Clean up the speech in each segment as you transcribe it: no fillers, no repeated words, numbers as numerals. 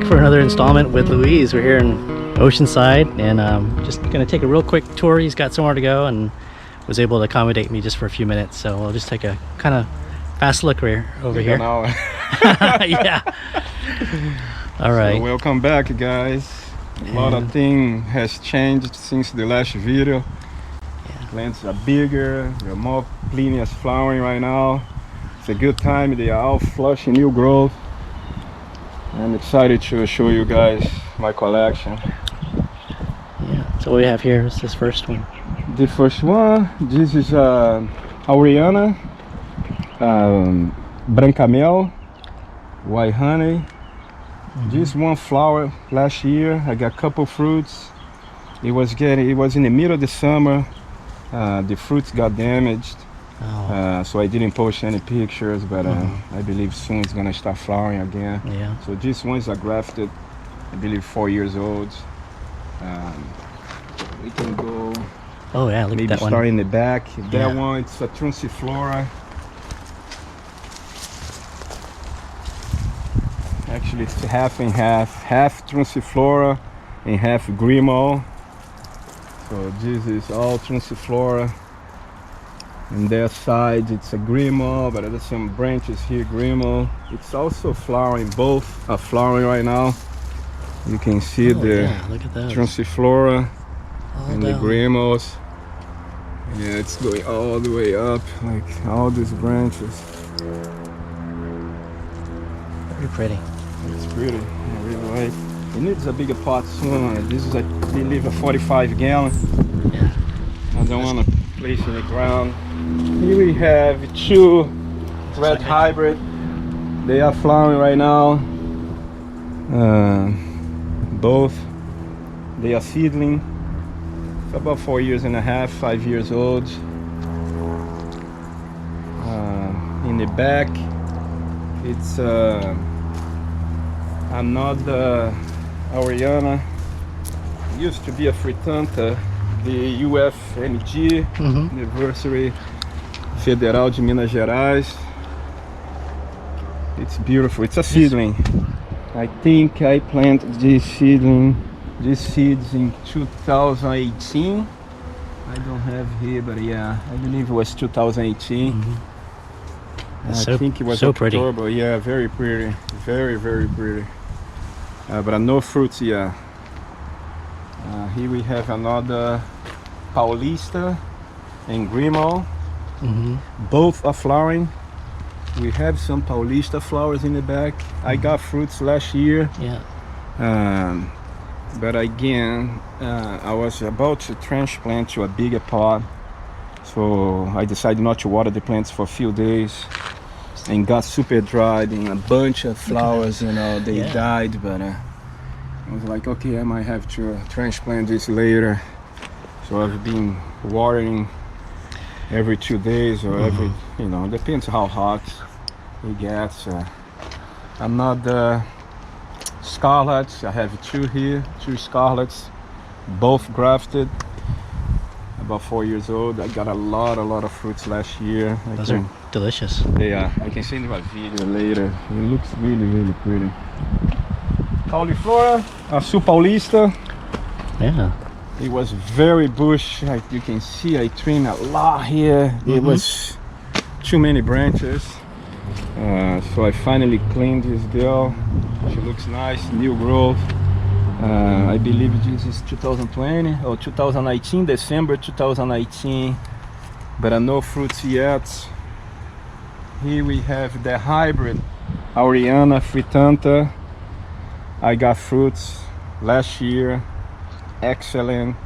for another installment with Luiz. We're here in Oceanside and just gonna take a real quick tour. He's got somewhere to go and was able to accommodate me just for a few minutes, so we'll just take a kind of fast look over here. Yeah. All right. So welcome back, guys. A lot of things has changed since the last video. Yeah. Plants are bigger. There are more Plinias flowering right now. It's a good time. They are all flushing new growth. I'm excited to show you guys my collection. Yeah. So what we have here is this first one. The first one. This is Auriana, Branca Miel, White Honey. This one flower last year. I got a couple fruits. It was in the middle of the summer. The fruits got damaged. So I didn't post any pictures, but I believe soon it's gonna start flowering again. Yeah. So these ones are grafted, I believe 4 years old. We can go. Oh yeah, look at that one. Maybe start in the back. That one, it's a Trunciflora. Actually, it's half and half Trunciflora and half Grimal. So this is all Trunciflora. On their side, it's a Grimal, but there's some branches here, Grimal. It's also flowering. Both are flowering right now. You can see the look at those. Trunciflora and down. the Grimals. Yeah, it's going all the way up, like all these branches. Very pretty. It's pretty. I really like. It needs a bigger pot soon. This is, I believe, a 45 gallon. Yeah. I don't want to place in the ground. Here we have two red hybrid. They are flowering right now. Both. They are seedling. It's about 4 years and a half, 5 years old. In the back, it's another Auriana. It used to be a fritanta, the UFMG, University Federal de Minas Gerais. It's beautiful. It's a seedling. I think I planted this seeds in 2018. I don't have here, but yeah, I believe it was 2018. I think it was so October. pretty. Yeah, very pretty. Very, very pretty. But no fruits yet. Here we have another Paulista and Grimal. Both are flowering. We have some Paulista flowers in the back. I got fruits last year. Yeah. But again, I was about to transplant to a bigger pot. So I decided not to water the plants for a few days. And got super dried and a bunch of flowers, you know, they died. But I was like, okay, I might have to transplant this later. So I've been watering every 2 days or every, you know, depends how hot it gets. Another scarlets. I have two here, two scarlets, both grafted. About 4 years old. I got a lot of fruits last year. Those are delicious. Yeah, I can send you a video later. It looks really, really pretty. Cauliflower, a Paulista. Yeah. It was very bush. Like you can see, I trimmed a lot here. It was too many branches. So I finally cleaned this girl. She looks nice, new growth. I believe this is 2020 or 2019, December 2019, but no fruits yet. Here we have the hybrid Auriana fritanta. I got fruits last year, excellent,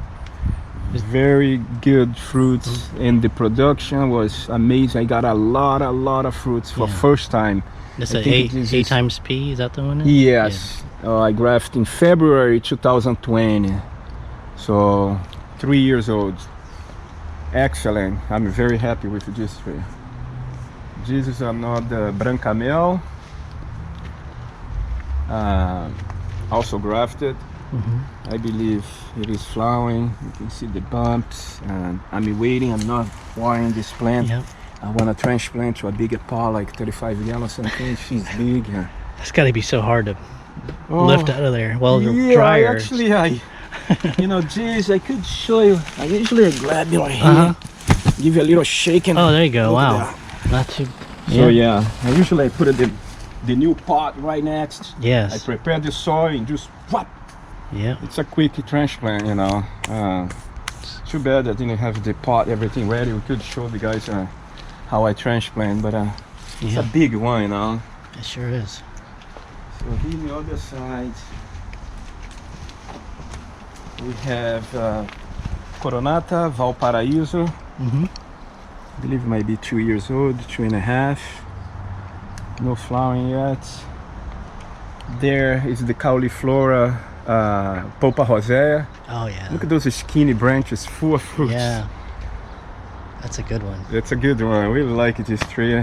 very good fruits, and the production was amazing. I got a lot of fruits for first time. This is A times P, is that the one? Yes. I grafted in February 2020, so 3 years old. Excellent. I'm very happy with this tree. This is another Branca Miel, also grafted. I believe it is flowering. You can see the bumps, and I'm waiting. I'm not watering this plant. I want to transplant to a bigger pot, like 35 gallons. I think she's big. It's got to be so hard to lift out of there. Well, the yeah, dryer. actually, you know, geez, I could show you. I usually grab you right here, give you a little shake, and Oh, there you go. look at Wow. that. Not too. So yeah, I usually put the new pot right next. Yes. I prepare the soil and just whop. Yeah. It's a quick transplant, you know. Too bad I didn't have the pot, everything ready. We could show the guys how I transplant, but it's a big one, you know. It sure is. So here on the other side, we have Coronata Valparaíso. I believe it might be 2 years old, 2.5. No flowering yet. There is the Cauliflora Polpa Rosea. Oh yeah. Look at those skinny branches full of fruits. Yeah. That's a good one. That's a good one. I really like this tree.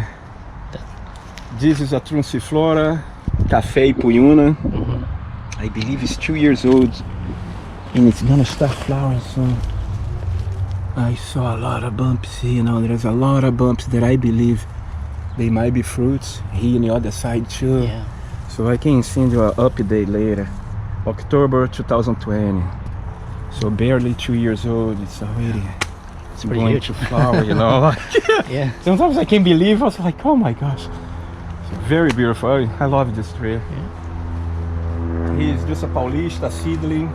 This is a Trunciflora Café Ponhema. I believe it's 2 years old and it's gonna start flowering soon. I saw a lot of bumps here, you know, there's a lot of bumps that I believe they might be fruits here on the other side too. Yeah. So I can send you an update later. October 2020. So barely 2 years old, it's already it's pretty going huge. to flower, you know. Yeah. Sometimes I can't believe, I was like, oh my gosh. It's very beautiful, I love this tree. He's just a Paulista seedling.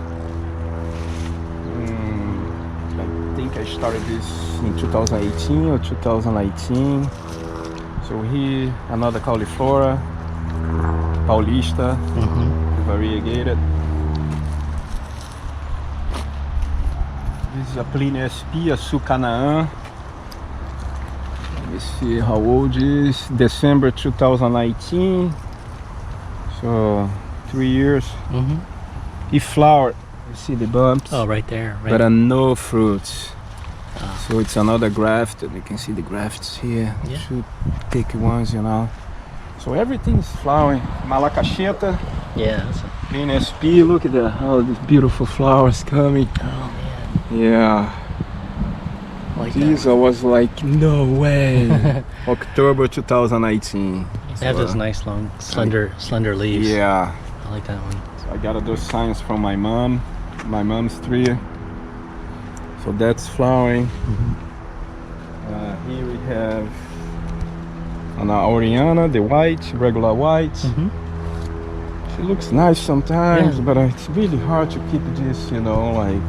I think I started this in 2018 or 2019. So here, another Cauliflora, Paulista, variegated. This is a Plinia SP, a Sucanaã. Let me see how old it is. December 2019. So 3 years. He flowered. You see the bumps? Oh, right there. Right. But no fruits. So it's another graft, and you can see the grafts here. Yeah. Two thick ones, you know. So everything's flowering. Malacacheta, Yeah. That's Plinia SP. Look at that! All these beautiful flowers coming. oh man. Yeah. Like These I was like, no way. October 2019. They have those nice long, slender leaves. Yeah. I like that one. So I got those signs from my mom. My mom's tree. So that's flowering. Here we have an Oriana, the white, regular white. She looks nice sometimes, but it's really hard to keep this, you know, like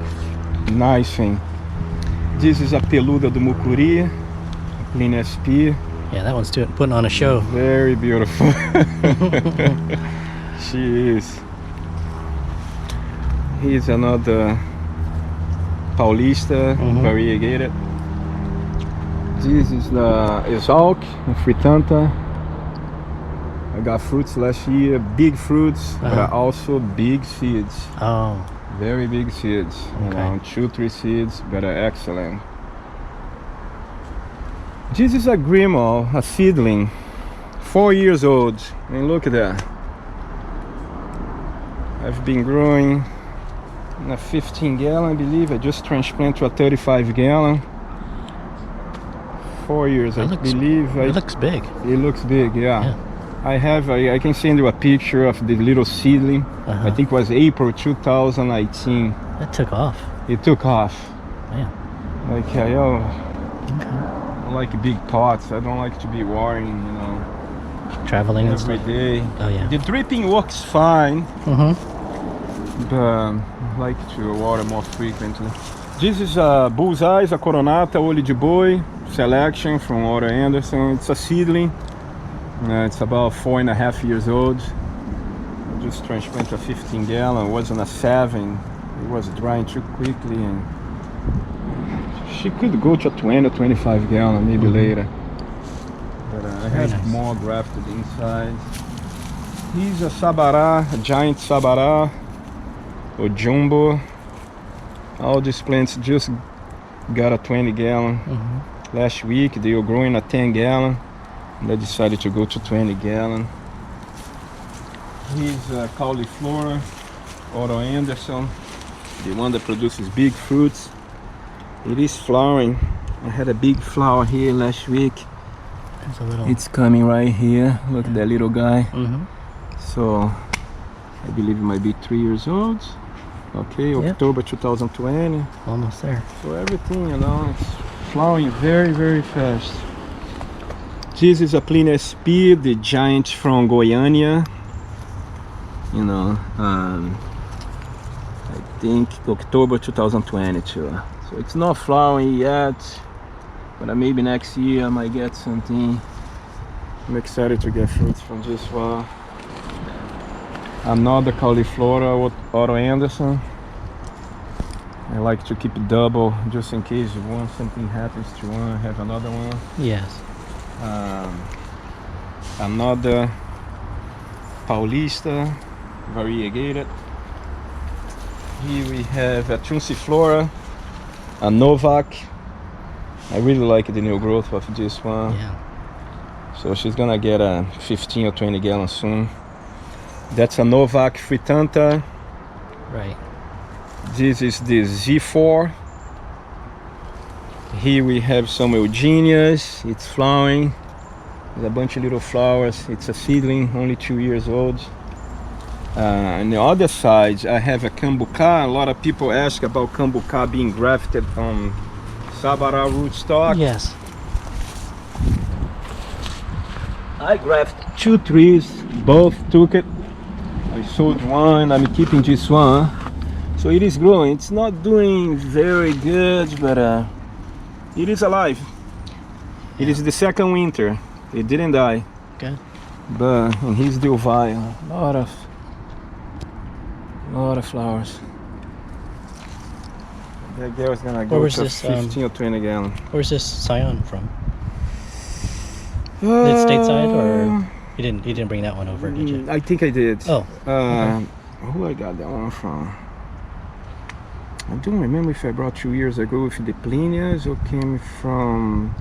nice thing. This is a Peluda do Murcuri, Plinia SP. Yeah, that one's putting on a show. Very beautiful. She is. Here's another Paulista, variegated. This is the Exalc in Fritanta. I got fruits last year, big fruits, but also big seeds. Oh. Very big seeds, you know, 2-3 seeds, but excellent. This is a Grimo, a seedling, 4 years old, and look at that. I've been growing in a 15 gallon, I believe. I just transplanted to a 35 gallon. 4 years, I believe. It looks big. It looks big, yeah. I can send you a picture of the little seedling. I think it was April 2019. That took off. It took off. Man. Like, I like big pots. I don't like to be watering, you know, Traveling and every stuff. day. Oh yeah. The dripping works fine, but I like to water more frequently. This is a Bullseyes, a Coronata, Olho de Boi selection from Otto Anderson. It's a seedling. It's about 4.5 years old. I just transplanted a 15 gallon. It wasn't a 7. It was drying too quickly, and she could go to a 20 or 25 gallon maybe later. But I have more grafted inside. Here's a Sabara, a giant Sabara, or Jumbo. All these plants just got a 20 gallon. Last week they were growing a 10 gallon. And I decided to go to 20 gallon. Here's a Cauliflora, Otto Anderson, the one that produces big fruits. It is flowering. I had a big flower here last week. There's a little. It's coming right here. Look at that little guy. So I believe it might be 3 years old. Okay, Yep. October 2020. Almost there. So everything, you know, it's flowering very, very fast. This is a Plinia SP, the giant from Goiânia. You know, I think October 2022. So it's not flowering yet, but maybe next year I might get something. I'm excited to get fruits from this one. Another cauliflower, Otto Anderson. I like to keep it double just in case something happens to one, have another one. Yes. Another Paulista, variegated. Here we have a Trunciflora, a Novak. I really like the new growth of this one. Yeah. So she's gonna get a 15 or 20 gallons soon. That's a Novak fritanta. Right. This is the Z4. Here we have some Eugenias. It's flowering. There's a bunch of little flowers. It's a seedling, only 2 years old. On the other side, I have a Cambuca. A lot of people ask about Cambuca being grafted on Sabara rootstock. Yes. I grafted 2 trees, both took it. I sold one, I'm keeping this one. So it is growing. It's not doing very good, but it is alive. It is the second winter. It didn't die. Good. But and here's the ovile. A lot of flowers. That girl's gonna go was to this, 15 or 20 gallons. Where's this scion from? Is it stateside, or you didn't bring that one over, did you? I think I did. Oh. Okay. Who I got that one from? I don't remember if I brought 2 years ago with the Plinias or came from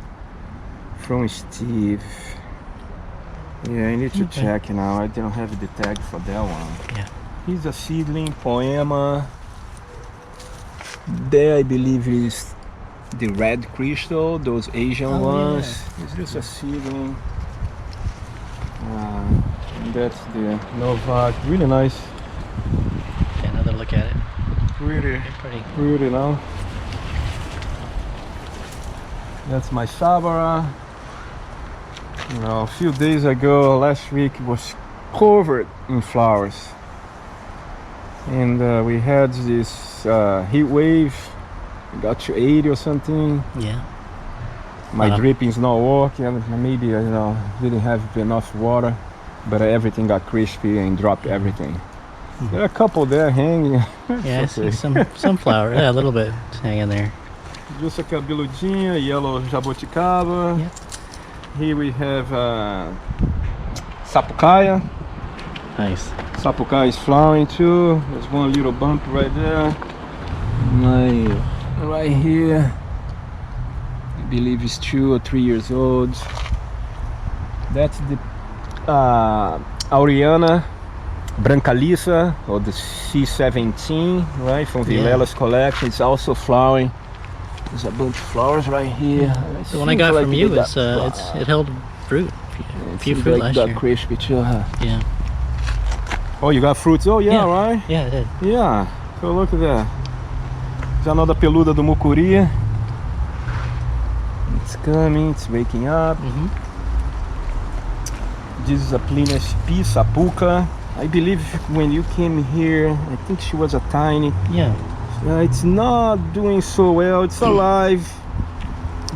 Steve. Yeah, I need to check now. I don't have the tag for that one. Yeah. He's a seedling, Ponhema. There I believe is the red crystal, those Asian ones. Yeah. It's just a seedling. And that's the Novak, really nice. Okay, another look at it. Pretty Pretty. now. That's my Sabara. You know, a few days ago, last week, it was covered in flowers. And we had this heat wave. It got to 80 or something. Yeah. My dripping's not working. Maybe didn't have enough water, but everything got crispy and dropped everything. There are a couple there hanging. Yeah, I see some flower. Yeah, a little bit hanging there. Just a Peludinha, yellow Jaboticaba. Yeah. Here we have Sapucaia. Nice. Sapuca is flowering too. There's one little bump right there. Right here. I believe it's 2 or 3 years old. That's the Auriana Branca Lisa, or the C17, right, from Vilela's collection. It's also flowering. There's a bunch of flowers right here. The one I got from you is it held fruit. A few fruit last year. Got crispy too, huh? Yeah. Oh, you got fruits? Oh, yeah, right? Yeah, I did. Yeah. So look at that. There's another Peluda do Murcuri. It's coming. It's waking up. This is a Plinia SP Sapuca. I believe when you came here, I think she was a tiny. Yeah. It's not doing so well. It's alive,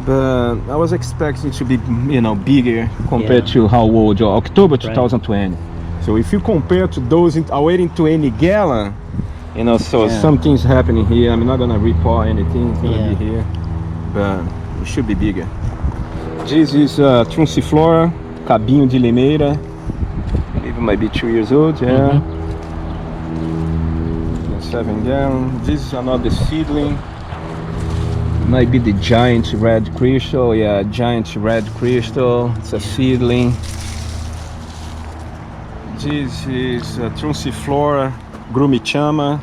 but I was expecting it to be, bigger compared to how old? October 2020. So if you compare to those awaiting 20 gallon, something's happening here. I'm not gonna report anything. It's gonna be here, but it should be bigger. This is Trunciflora, Cabinho de Limeria. I believe it might be 2 years old. Yeah. 7 gallon. This is another seedling. Might be the giant red crystal. Yeah, giant red crystal. It's a seedling. This is Trunciflora, Grumichama.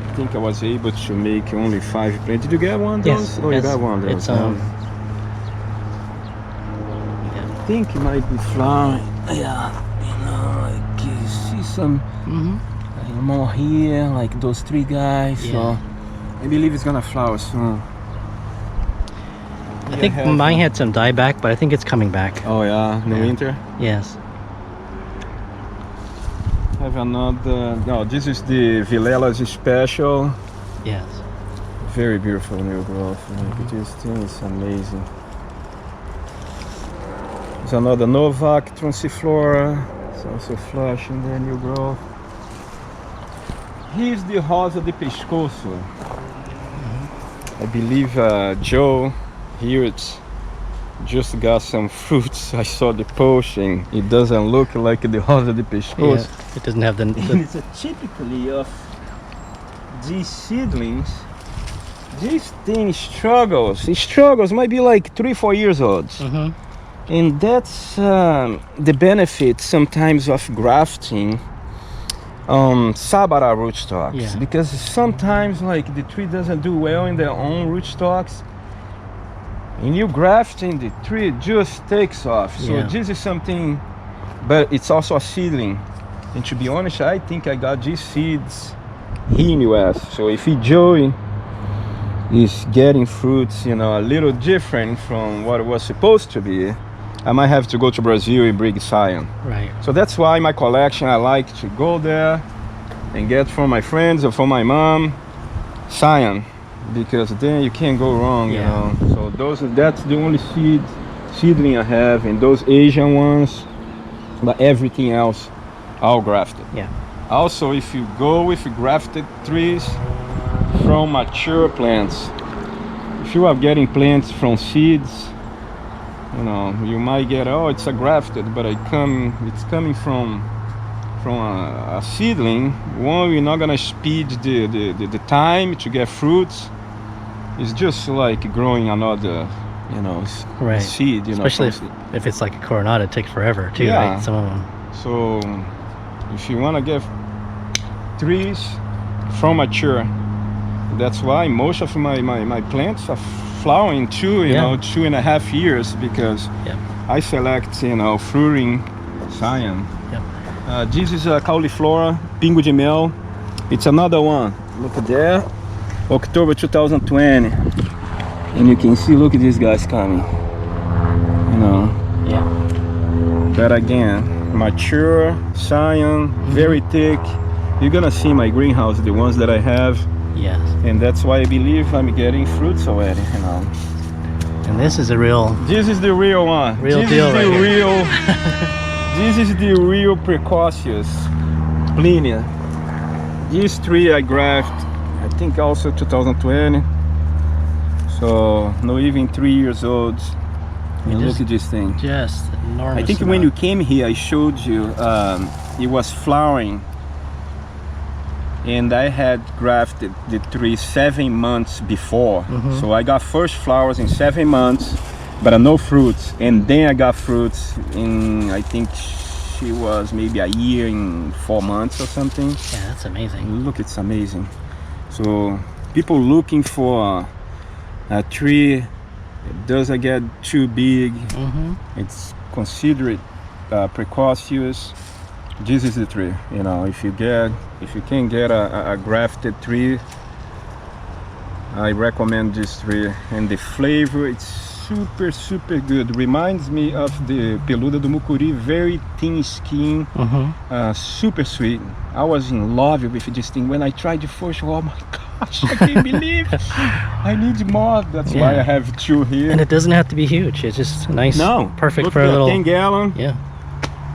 I think I was able to make only 5 plants. Did you get one? Yes. Oh, you got one. It's I think it might be flowering. Yeah, I can see some more here, like those 3 guys. So I believe it's gonna flower soon. I think mine had some dieback, but I think it's coming back. Oh yeah, in the winter. Yes. Have another. No, this is the Vilela's Special. Yes. Very beautiful new growth. Look at this thing, it's amazing. There's another Novak Trunciflora. It's also flashing their new growth. Here's the Rosa de Pescoco. I believe Joe here it's just got some fruits. I saw the post and it doesn't look like the Rosa de Pescoco. Yeah, it doesn't have the And it's typically of these seedlings. This thing struggles. It struggles, might be like 3-4 years old. And that's the benefit sometimes of grafting on Sabara rootstocks. Because sometimes like the tree doesn't do well in their own rootstocks. And you grafting, the tree just takes off. So this is something, but it's also a seedling. And to be honest, I think I got these seeds here in US. So if Joey is getting fruits, you know, a little different from what it was supposed to be, I might have to go to Brazil and bring Cyan. Right. So that's why my collection, I like to go there and get from my friends or from my mom Cyan, because then you can't go wrong, you know. So that's the only seedling I have, and those Asian ones, but everything else all grafted. Also, if you go with grafted trees from mature plants, if you are getting plants from seeds, you know, you might get, oh, it's a grafted, but it's coming from a seedling. One, you're not gonna speed the time to get fruits. It's just like growing another, you know, seed. You especially know, if it's like a coronata, it takes forever too, right? Some of them. So if you want to get trees from mature, that's why most of my plants are flowering 2.5 years, because I select, you know, fruiting Cyan. This is a cauliflower, Pingo de Miel. It's another one. Look at there, October 2020, and you can see, look at these guys coming. You know. But again, mature Cyan, very thick. You're gonna see my greenhouse, the ones that I have. And that's why I believe I'm getting fruits already, you know. And this is a real. This is the real one. Real deal, right here. This is the real precocious Plinia. These 3 I grafted, I think also 2020. So not even 3 years old. And look at this thing. Just enormous. I think when you came here, I showed you it was flowering. And I had grafted the tree 7 months before. So I got first flowers in 7 months, but no fruits. And then I got fruits in, I think she was maybe a year and 4 months or something. Yeah, that's amazing. Look, it's amazing. So people looking for a tree that doesn't get too big. It's considered precocious. This is the tree, you know. If you can get a grafted tree, I recommend this tree. And the flavor, it's super good. Reminds me of the Peluda do Murcuri, very thin skin, super sweet. I was in love with this thing when I tried the first. Oh my gosh, I can't believe I need more. That's why I have 2 here. And it doesn't have to be huge. It's just nice, perfect for a little 10 gallon.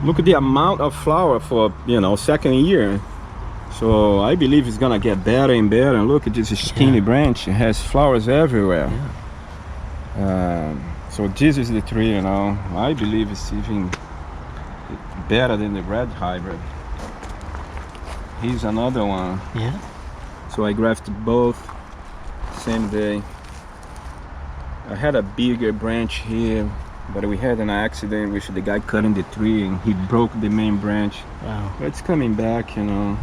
Look at the amount of flower for, you know, 2nd year. So I believe it's gonna get better and better. And look at this skinny branch. It has flowers everywhere. So this is the tree, you know. I believe it's even better than the red hybrid. Here's another one. So I grafted both same day. I had a bigger branch here, but we had an accident with the guy cutting the tree and he broke the main branch. Wow. But it's coming back, you know.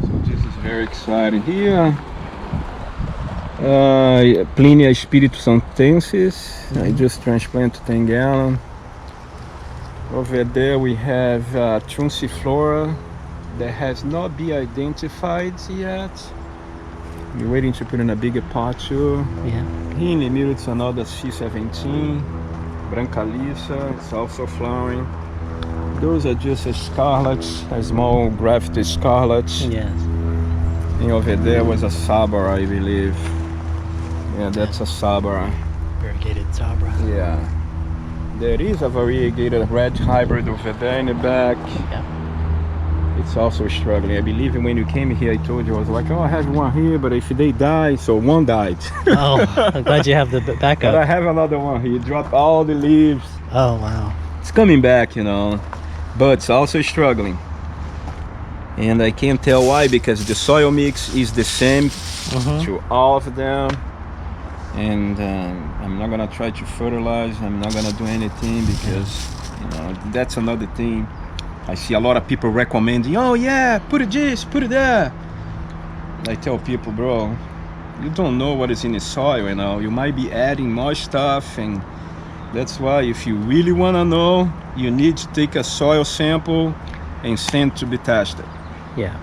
So this is very exciting. Here, Plinia Espírito Santensis. I just transplanted 10 gallon. Over there we have Trunciflora that has not been identified yet. We're waiting to put in a bigger pot too. Yeah. Here in the middle it's another C17. Branca, it's also flowering. Those are just scarlets, a small grafted scarlets. Yes. And over there was a Sabara, I believe. Yeah, that's a Sabara. Variegated Sabara. Yeah. There is a variegated red hybrid over there in the back. Yeah. It's also struggling. I believe when you came here, I told you, I was like, oh, I have one here, but if they die, so one died. Oh, I'm glad you have the backup. But I have another one. He dropped all the leaves. Oh, wow. It's coming back, you know, but it's also struggling. And I can't tell why, because the soil mix is the same to all of them. And I'm not gonna try to fertilize. I'm not gonna do anything because, you know, that's another thing. I see a lot of people recommending, oh yeah, put it this, put it there. I tell people, bro, you don't know what is in the soil, you know. You might be adding more stuff, and that's why if you really wanna know, you need to take a soil sample and send to be tested. Yeah.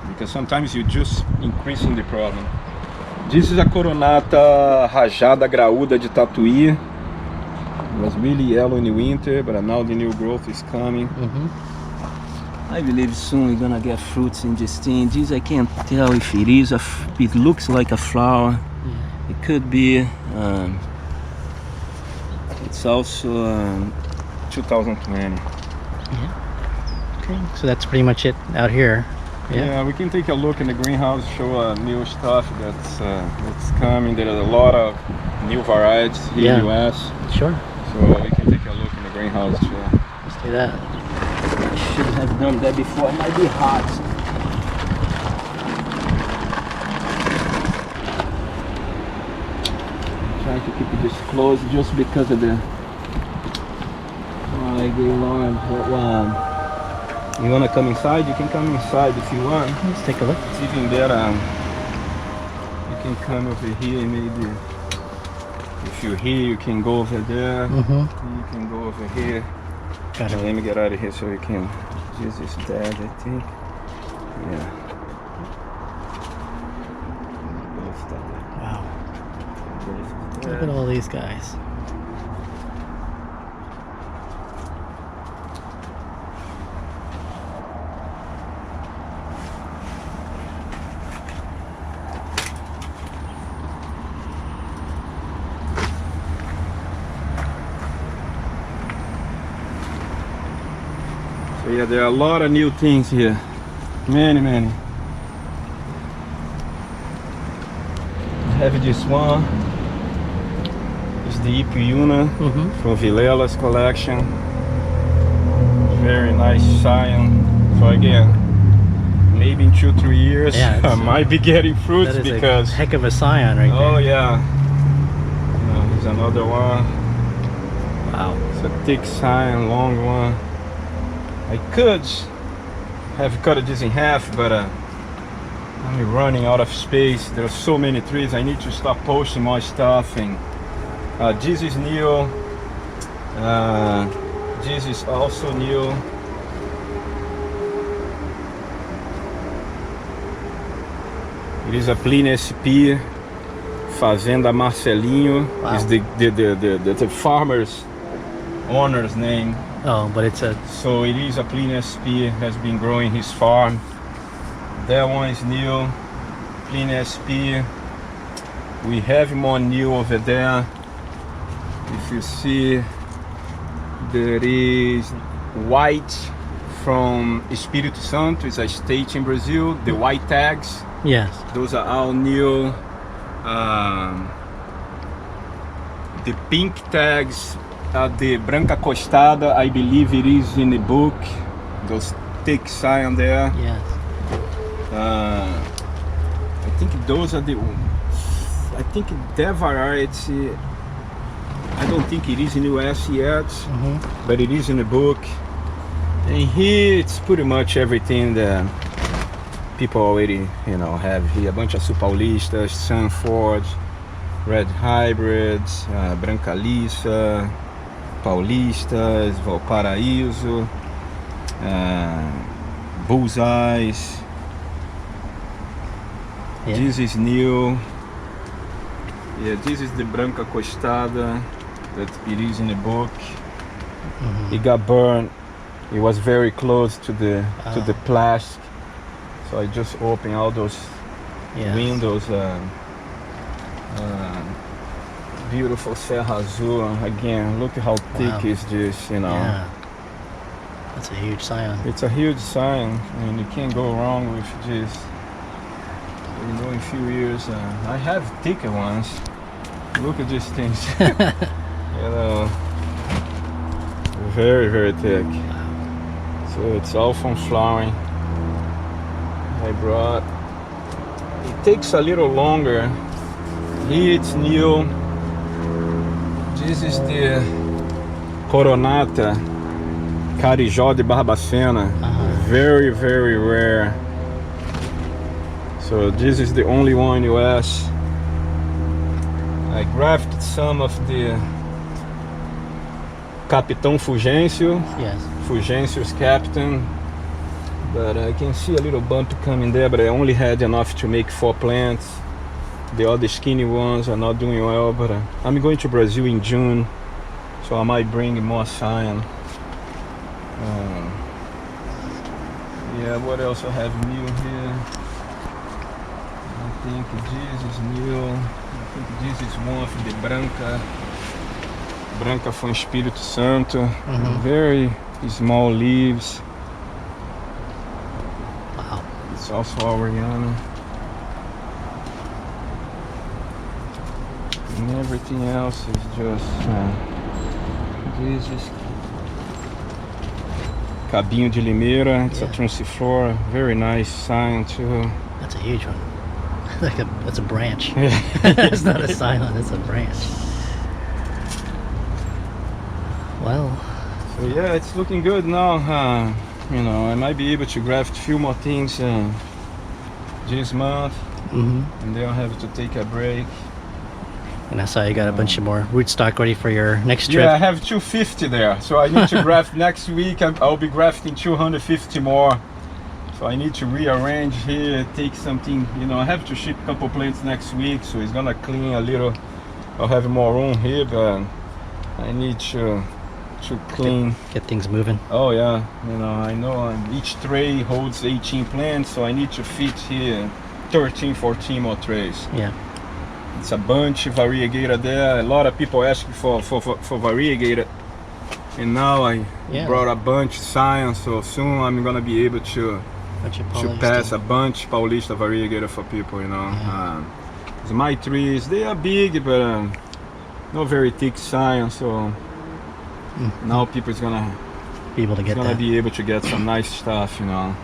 Because sometimes you're just increasing the problem. This is a Coronata rajada graúda de Tatuí. It was really yellow in the winter, but now the new growth is coming. I believe soon we're gonna get fruits in this thing. This I can't tell if it is it looks like a flower. Yeah. It could be. It's also 2020. Yeah. Okay, so that's pretty much it out here. Yeah, we can take a look in the greenhouse, show new stuff that's coming. There are a lot of new varieties here in the US. Sure. So we can take a look in the greenhouse too. Let's do that. I should have done that before. It might be hot. I'm trying to keep this closed just because of the. Oh my God, you wanna come inside? You can come inside if you want. Let's take a look. It's even better. You can come over here, maybe. If you're here, you can go over there. You can go over here. Got it. Let me get out of here so you can use this dad, I think. Yeah. Wow. Look at all these guys. So yeah, there are a lot of new things here. Many. I have this one. It's the Ipiuna from Vilela's collection. Very nice cyan. So again, maybe in 2-3 years I might be getting fruits because a heck of a scion right there. Oh yeah. Here's another one. Wow. It's a thick cyan, long one. I could have cut this in half, but I'm running out of space. There are so many trees. I need to start posting more stuff. And this is new. This is also new. It is a Plinia SP, Fazenda Marcelinho. Wow. Is the farmer's owner's name. Oh, but it's a... So it is a Plinia SP, has been growing his farm. That one is new, Plinia SP. We have more new over there. If you see, there is white from Espírito Santo, it's a state in Brazil, the white tags. Yes. Those are all new. The pink tags, the Branca Costada, I believe it is in the book. Those thick cyan there. Yes. I think those are the. I think that variety. I don't think it is in the US yet, but it is in the book. And here it's pretty much everything that people already, have here. A bunch of Paulistas, Sanford, red hybrids, Branca, Paulistas, Valparaíso, Bullseyes. Yeah. This is new. Yeah, this is the Branca costada that it is in the book. It got burned. It was very close to the plastic, so I just opened all those windows. Beautiful Serra Azul. Again, look how thick is this, you know. Yeah. That's a huge scion. It's a huge sign, and you can't go wrong with this. You know, in a few years, I have thicker ones. Look at these things. You know, very, very thick. So it's all from flowering. I brought. It takes a little longer. Here it's new. This is the Coronata Carijó de Barbacena. Very, very rare. So this is the only one in US. I grafted some of the Capitão Fulgêncio. Yes. Fulgêncio's Captain. But I can see a little bump coming there, but I only had enough to make 4 plants. The other skinny ones are not doing well, but I'm going to Brazil in June, so I might bring more scion. Yeah, what else I have new here? I think this is new. I think this is one of the Branca. Branca from Espírito Santo. Very small leaves. Wow. It's also Oriana. And everything else is just this is Cabinho de Limeria. It's a Trunciflora, very nice sign too. That's a huge one. That's a branch. It's not a scion, it's a branch. Well. So yeah, it's looking good now. You know, I might be able to graft a few more things this month, and then I'll have to take a break. And I saw you got a bunch of more rootstock ready for your next trip. Yeah, I have 250 there, so I need to graft next week. I'll be grafting 250 more. So I need to rearrange here, take something, you know, I have to ship a couple plants next week, so it's gonna clean a little. I'll have more room here, but I need to clean. Get things moving. Oh yeah, you know, I know each tray holds 18 plants, so I need to fit here 13, 14 more trays. Yeah. It's a bunch of variegated there. A lot of people asking for variegated, and now I brought a bunch of scion, so soon I'm gonna be able to pass a bunch Paulista variegated for people, you know. My trees, they are big, but not very thick scion, so now people is gonna be able to get be able to get some nice stuff, you know.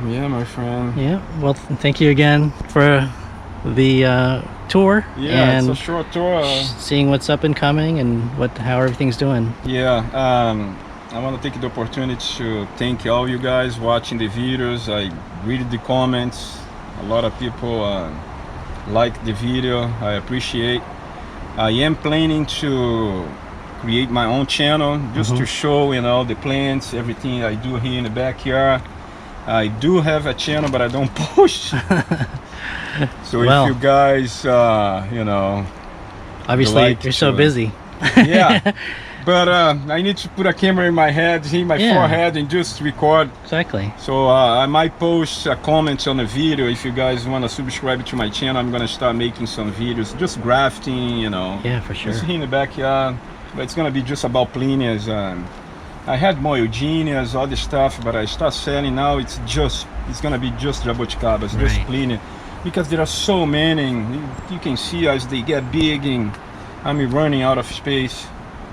Yeah, my friend. Yeah, well, thank you again for the tour. Yeah, and it's a short tour. Seeing what's up and coming and how everything's doing. Yeah, I want to take the opportunity to thank all you guys watching the videos. I read the comments. A lot of people like the video. I appreciate. I am planning to create my own channel just to show, you know, the plants, everything I do here in the backyard. I do have a channel, but I don't post. So if you guys, you know, obviously you're so busy. Yeah, but I need to put a camera in my head, in my forehead, and just record. Exactly. So I might post a comment on the video. If you guys want to subscribe to my channel, I'm gonna start making some videos, just grafting, you know. Yeah, for sure. Just here in the backyard, but it's gonna be just about Plinias. I had more Eugenias, other stuff, but I start selling now. It's gonna be just Jaboticabas, just Plinia, because there are so many. You can see as they get big, and I'm running out of space.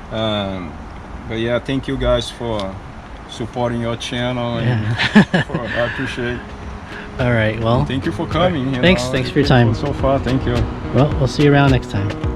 But yeah, thank you guys for supporting your channel. And I appreciate. All right, well, thank you for coming. Thanks for your time so far. Thank you. Well, we'll see you around next time.